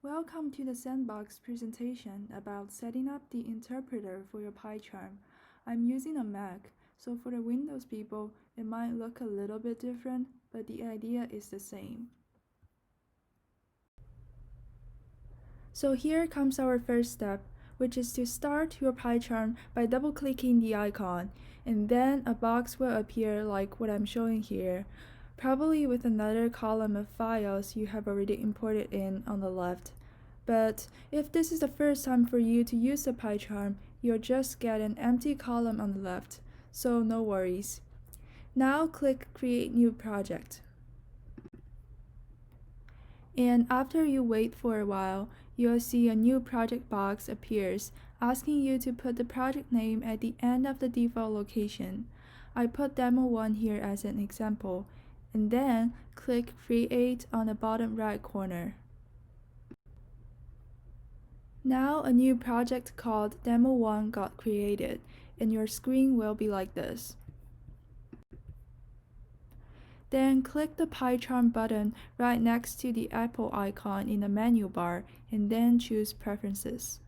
Welcome to the Sandbox presentation about setting up the interpreter for your PyCharm. I'm using a Mac, so for the Windows people, it might look a little bit different, but the idea is the same. So here comes our first step, which is to start your PyCharm by double-clicking the icon, and then a box will appear like what I'm showing here, probably with another column of files you have already imported in on the left. But if this is the first time for you to use the PyCharm, you'll just get an empty column on the left, so no worries. Now click Create New Project. And after you wait for a while, you'll see a new project box appears, asking you to put the project name at the end of the default location. I put Demo1 here as an example, and then click Create on the bottom right corner. Now a new project called Demo1 got created, and your screen will be like this. Then click the PyCharm button right next to the Apple icon in the menu bar, and then choose Preferences.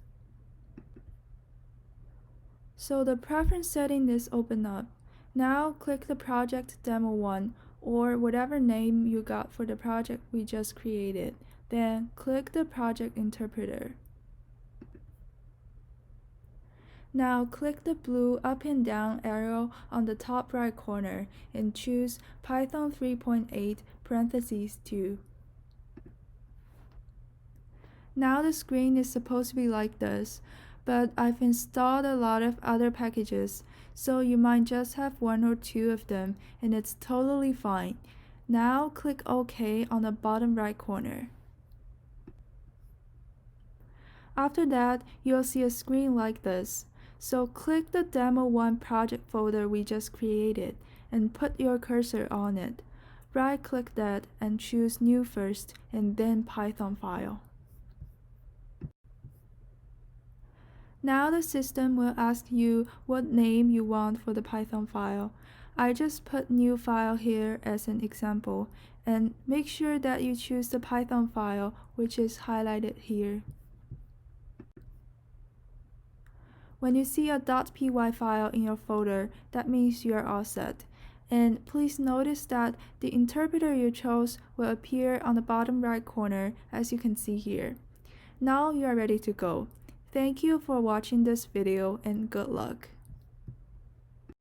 So the preference setting is open up. Now click the project Demo1, or whatever name you got for the project we just created. Then click the project interpreter. Now click the blue up and down arrow on the top right corner and choose Python 3.8 parentheses 2. Now the screen is supposed to be like this, but I've installed a lot of other packages, so you might just have one or two of them, and it's totally fine. Now click OK on the bottom right corner. After that, you'll see a screen like this. So click the Demo1 project folder we just created and put your cursor on it. Right-click that and choose New first and then Python file. Now the system will ask you what name you want for the Python file. I just put New file here as an example, and make sure that you choose the Python file which is highlighted here. When you see a .py file in your folder, that means you are all set. And please notice that the interpreter you chose will appear on the bottom right corner, as you can see here. Now you are ready to go. Thank you for watching this video and good luck.